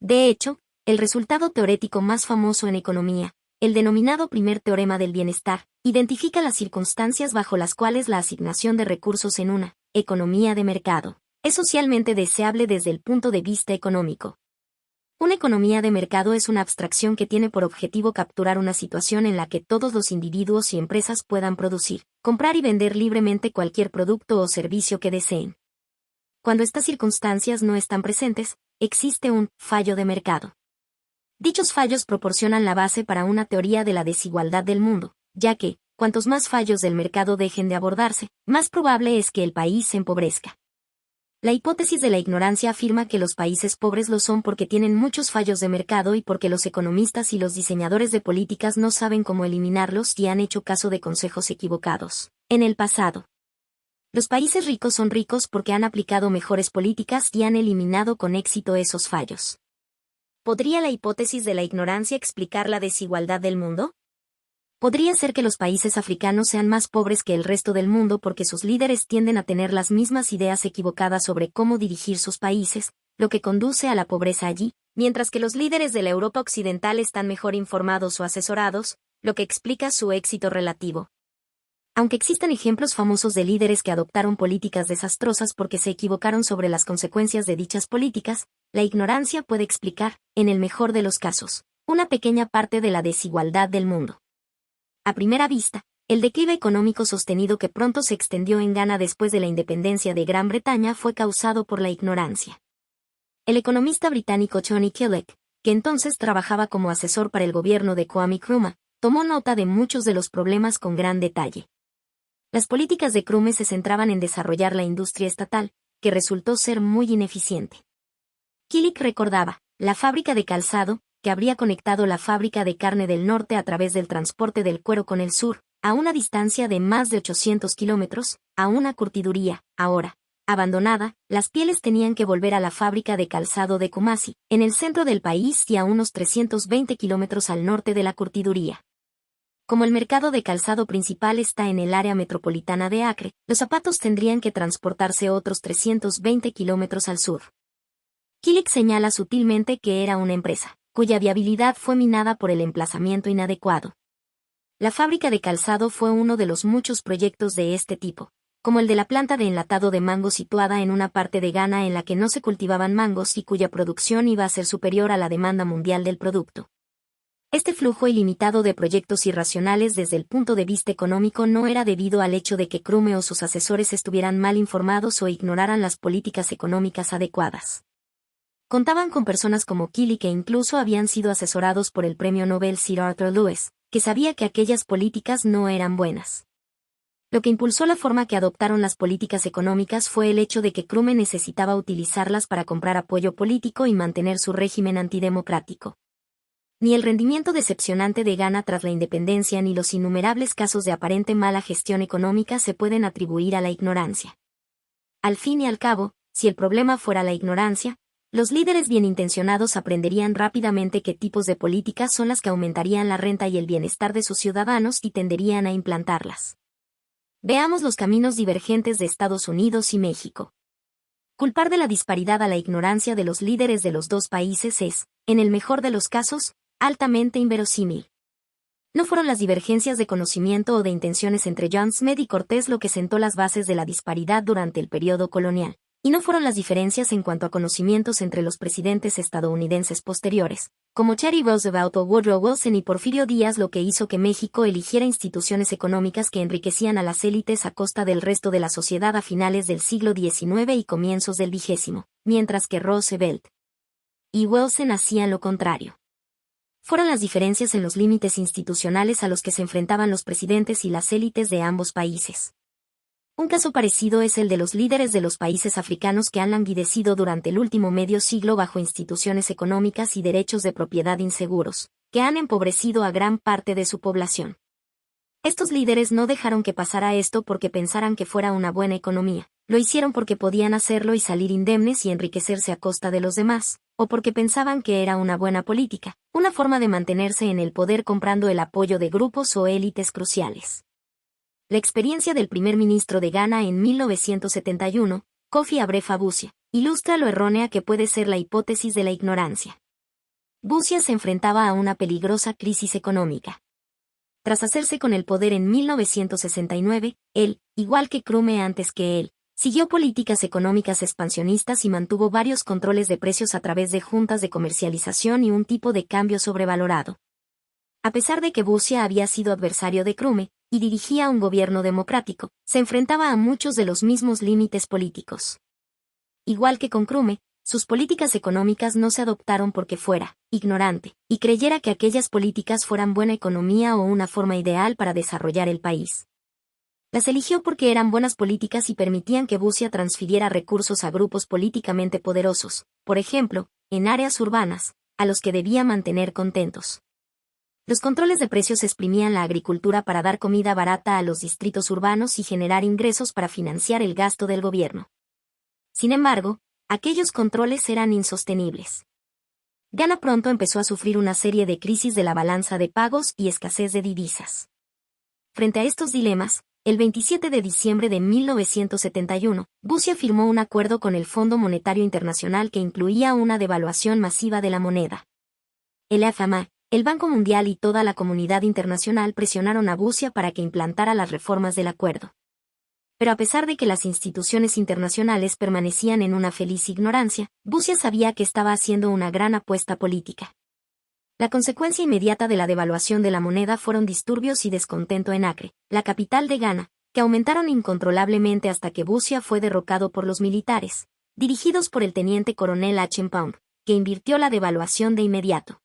De hecho, el resultado teórico más famoso en economía, el denominado primer teorema del bienestar, identifica las circunstancias bajo las cuales la asignación de recursos en una economía de mercado es socialmente deseable desde el punto de vista económico. Una economía de mercado es una abstracción que tiene por objetivo capturar una situación en la que todos los individuos y empresas puedan producir, comprar y vender libremente cualquier producto o servicio que deseen. Cuando estas circunstancias no están presentes, existe un fallo de mercado. Dichos fallos proporcionan la base para una teoría de la desigualdad del mundo, ya que, cuantos más fallos del mercado dejen de abordarse, más probable es que el país se empobrezca. La hipótesis de la ignorancia afirma que los países pobres lo son porque tienen muchos fallos de mercado y porque los economistas y los diseñadores de políticas no saben cómo eliminarlos y han hecho caso de consejos equivocados en el pasado. Los países ricos son ricos porque han aplicado mejores políticas y han eliminado con éxito esos fallos. ¿Podría la hipótesis de la ignorancia explicar la desigualdad del mundo? Podría ser que los países africanos sean más pobres que el resto del mundo porque sus líderes tienden a tener las mismas ideas equivocadas sobre cómo dirigir sus países, lo que conduce a la pobreza allí, mientras que los líderes de la Europa occidental están mejor informados o asesorados, lo que explica su éxito relativo. Aunque existan ejemplos famosos de líderes que adoptaron políticas desastrosas porque se equivocaron sobre las consecuencias de dichas políticas, la ignorancia puede explicar, en el mejor de los casos, una pequeña parte de la desigualdad del mundo. A primera vista, el declive económico sostenido que pronto se extendió en Ghana después de la independencia de Gran Bretaña fue causado por la ignorancia. El economista británico Tony Killick, que entonces trabajaba como asesor para el gobierno de Kwame Nkrumah, tomó nota de muchos de los problemas con gran detalle. Las políticas de Nkrumah se centraban en desarrollar la industria estatal, que resultó ser muy ineficiente. Killick recordaba, la fábrica de calzado, que habría conectado la fábrica de carne del norte a través del transporte del cuero con el sur, a una distancia de más de 800 kilómetros, a una curtiduría, ahora abandonada, las pieles tenían que volver a la fábrica de calzado de Kumasi, en el centro del país y a unos 320 kilómetros al norte de la curtiduría. Como el mercado de calzado principal está en el área metropolitana de Acre, los zapatos tendrían que transportarse otros 320 kilómetros al sur. Killick señala sutilmente que era una empresa cuya viabilidad fue minada por el emplazamiento inadecuado. La fábrica de calzado fue uno de los muchos proyectos de este tipo, como el de la planta de enlatado de mango situada en una parte de Ghana en la que no se cultivaban mangos y cuya producción iba a ser superior a la demanda mundial del producto. Este flujo ilimitado de proyectos irracionales desde el punto de vista económico no era debido al hecho de que Nkrumah o sus asesores estuvieran mal informados o ignoraran las políticas económicas adecuadas. Contaban con personas como Killick que incluso habían sido asesorados por el premio Nobel Sir Arthur Lewis, que sabía que aquellas políticas no eran buenas. Lo que impulsó la forma que adoptaron las políticas económicas fue el hecho de que Nkrumah necesitaba utilizarlas para comprar apoyo político y mantener su régimen antidemocrático. Ni el rendimiento decepcionante de Ghana tras la independencia ni los innumerables casos de aparente mala gestión económica se pueden atribuir a la ignorancia. Al fin y al cabo, si el problema fuera la ignorancia, los líderes bien intencionados aprenderían rápidamente qué tipos de políticas son las que aumentarían la renta y el bienestar de sus ciudadanos y tenderían a implantarlas. Veamos los caminos divergentes de Estados Unidos y México. Culpar de la disparidad a la ignorancia de los líderes de los dos países es, en el mejor de los casos, altamente inverosímil. No fueron las divergencias de conocimiento o de intenciones entre John Smith y Cortés lo que sentó las bases de la disparidad durante el periodo colonial. Y no fueron las diferencias en cuanto a conocimientos entre los presidentes estadounidenses posteriores, como Teddy Roosevelt o Woodrow Wilson y Porfirio Díaz lo que hizo que México eligiera instituciones económicas que enriquecían a las élites a costa del resto de la sociedad a finales del siglo XIX y comienzos del XX, mientras que Roosevelt y Wilson hacían lo contrario. Fueron las diferencias en los límites institucionales a los que se enfrentaban los presidentes y las élites de ambos países. Un caso parecido es el de los líderes de los países africanos que han languidecido durante el último medio siglo bajo instituciones económicas y derechos de propiedad inseguros, que han empobrecido a gran parte de su población. Estos líderes no dejaron que pasara esto porque pensaran que fuera una buena economía, lo hicieron porque podían hacerlo y salir indemnes y enriquecerse a costa de los demás, o porque pensaban que era una buena política, una forma de mantenerse en el poder comprando el apoyo de grupos o élites cruciales. La experiencia del primer ministro de Ghana en 1971, Kofi Abrefa Busia, ilustra lo errónea que puede ser la hipótesis de la ignorancia. Busia se enfrentaba a una peligrosa crisis económica. Tras hacerse con el poder en 1969, él, igual que Nkrumah antes que él, siguió políticas económicas expansionistas y mantuvo varios controles de precios a través de juntas de comercialización y un tipo de cambio sobrevalorado. A pesar de que Busia había sido adversario de Nkrumah, y dirigía un gobierno democrático, se enfrentaba a muchos de los mismos límites políticos. Igual que con Nkrumah, sus políticas económicas no se adoptaron porque fuera ignorante, y creyera que aquellas políticas fueran buena economía o una forma ideal para desarrollar el país. Las eligió porque eran buenas políticas y permitían que Rusia transfiriera recursos a grupos políticamente poderosos, por ejemplo, en áreas urbanas, a los que debía mantener contentos. Los controles de precios exprimían la agricultura para dar comida barata a los distritos urbanos y generar ingresos para financiar el gasto del gobierno. Sin embargo, aquellos controles eran insostenibles. Ghana pronto empezó a sufrir una serie de crisis de la balanza de pagos y escasez de divisas. Frente a estos dilemas, el 27 de diciembre de 1971, Rusia firmó un acuerdo con el Fondo Monetario Internacional que incluía una devaluación masiva de la moneda. El FMI, el Banco Mundial y toda la comunidad internacional presionaron a Rusia para que implantara las reformas del acuerdo. Pero a pesar de que las instituciones internacionales permanecían en una feliz ignorancia, Rusia sabía que estaba haciendo una gran apuesta política. La consecuencia inmediata de la devaluación de la moneda fueron disturbios y descontento en Acre, la capital de Ghana, que aumentaron incontrolablemente hasta que Rusia fue derrocado por los militares, dirigidos por el teniente coronel Achempaund, que invirtió la devaluación de inmediato.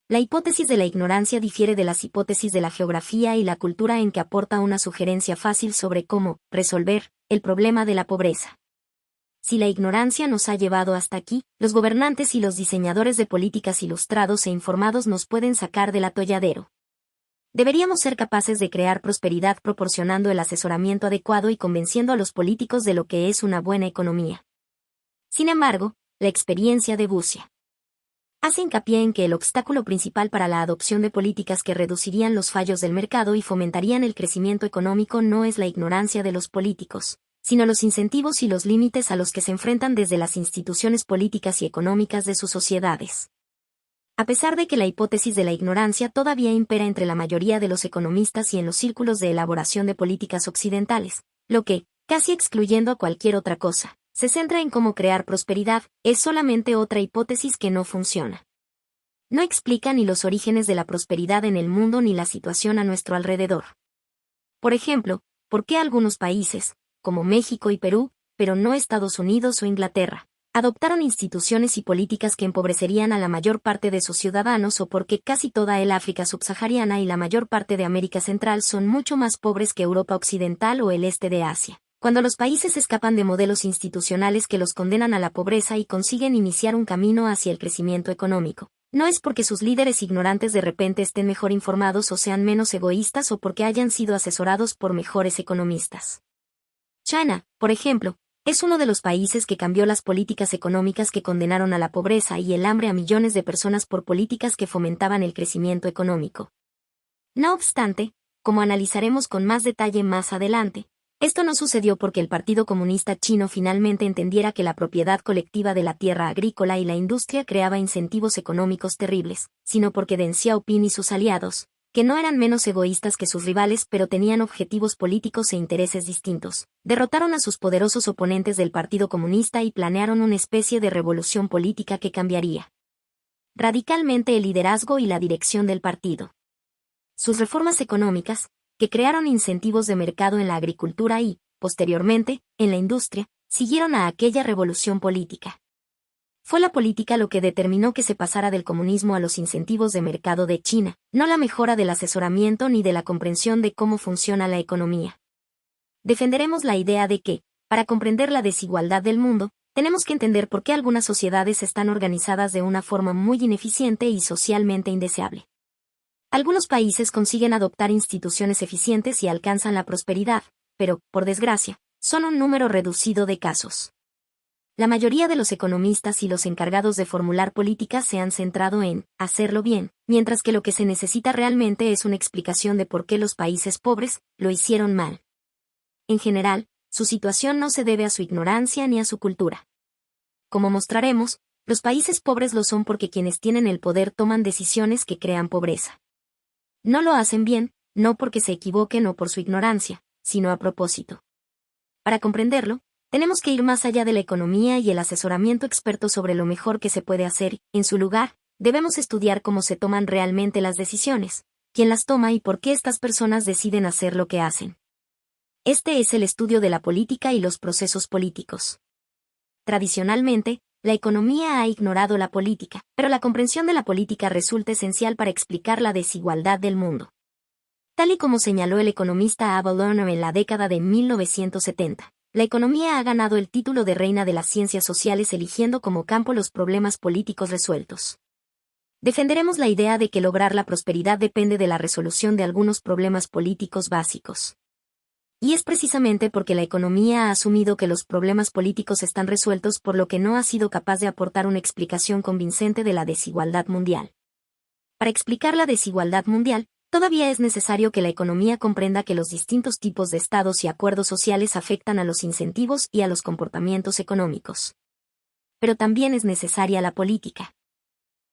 La hipótesis de la ignorancia difiere de las hipótesis de la geografía y la cultura en que aporta una sugerencia fácil sobre cómo resolver el problema de la pobreza. Si la ignorancia nos ha llevado hasta aquí, los gobernantes y los diseñadores de políticas ilustrados e informados nos pueden sacar del atolladero. Deberíamos ser capaces de crear prosperidad proporcionando el asesoramiento adecuado y convenciendo a los políticos de lo que es una buena economía. Sin embargo, la experiencia de Rusia hace hincapié en que el obstáculo principal para la adopción de políticas que reducirían los fallos del mercado y fomentarían el crecimiento económico no es la ignorancia de los políticos, sino los incentivos y los límites a los que se enfrentan desde las instituciones políticas y económicas de sus sociedades. A pesar de que la hipótesis de la ignorancia todavía impera entre la mayoría de los economistas y en los círculos de elaboración de políticas occidentales, lo que, casi excluyendo a cualquier otra cosa, se centra en cómo crear prosperidad, es solamente otra hipótesis que no funciona. No explica ni los orígenes de la prosperidad en el mundo ni la situación a nuestro alrededor. Por ejemplo, ¿por qué algunos países, como México y Perú, pero no Estados Unidos o Inglaterra, adoptaron instituciones y políticas que empobrecerían a la mayor parte de sus ciudadanos o por qué casi toda el África subsahariana y la mayor parte de América Central son mucho más pobres que Europa Occidental o el este de Asia? Cuando los países escapan de modelos institucionales que los condenan a la pobreza y consiguen iniciar un camino hacia el crecimiento económico, no es porque sus líderes ignorantes de repente estén mejor informados o sean menos egoístas o porque hayan sido asesorados por mejores economistas. China, por ejemplo, es uno de los países que cambió las políticas económicas que condenaron a la pobreza y el hambre a millones de personas por políticas que fomentaban el crecimiento económico. No obstante, como analizaremos con más detalle más adelante, esto no sucedió porque el Partido Comunista Chino finalmente entendiera que la propiedad colectiva de la tierra agrícola y la industria creaba incentivos económicos terribles, sino porque Deng Xiaoping y sus aliados, que no eran menos egoístas que sus rivales pero tenían objetivos políticos e intereses distintos, derrotaron a sus poderosos oponentes del Partido Comunista y planearon una especie de revolución política que cambiaría radicalmente el liderazgo y la dirección del partido. Sus reformas económicas, que crearon incentivos de mercado en la agricultura y, posteriormente, en la industria, siguieron a aquella revolución política. Fue la política lo que determinó que se pasara del comunismo a los incentivos de mercado de China, no la mejora del asesoramiento ni de la comprensión de cómo funciona la economía. Defenderemos la idea de que, para comprender la desigualdad del mundo, tenemos que entender por qué algunas sociedades están organizadas de una forma muy ineficiente y socialmente indeseable. Algunos países consiguen adoptar instituciones eficientes y alcanzan la prosperidad, pero, por desgracia, son un número reducido de casos. La mayoría de los economistas y los encargados de formular políticas se han centrado en hacerlo bien, mientras que lo que se necesita realmente es una explicación de por qué los países pobres lo hicieron mal. En general, su situación no se debe a su ignorancia ni a su cultura. Como mostraremos, los países pobres lo son porque quienes tienen el poder toman decisiones que crean pobreza. No lo hacen bien, no porque se equivoquen o por su ignorancia, sino a propósito. Para comprenderlo, tenemos que ir más allá de la economía y el asesoramiento experto sobre lo mejor que se puede hacer. En su lugar, debemos estudiar cómo se toman realmente las decisiones, quién las toma y por qué estas personas deciden hacer lo que hacen. Este es el estudio de la política y los procesos políticos. Tradicionalmente, la economía ha ignorado la política, pero la comprensión de la política resulta esencial para explicar la desigualdad del mundo. Tal y como señaló el economista Ava Lerner en la década de 1970, la economía ha ganado el título de reina de las ciencias sociales eligiendo como campo los problemas políticos resueltos. Defenderemos la idea de que lograr la prosperidad depende de la resolución de algunos problemas políticos básicos. Y es precisamente porque la economía ha asumido que los problemas políticos están resueltos por lo que no ha sido capaz de aportar una explicación convincente de la desigualdad mundial. Para explicar la desigualdad mundial, todavía es necesario que la economía comprenda que los distintos tipos de estados y acuerdos sociales afectan a los incentivos y a los comportamientos económicos. Pero también es necesaria la política.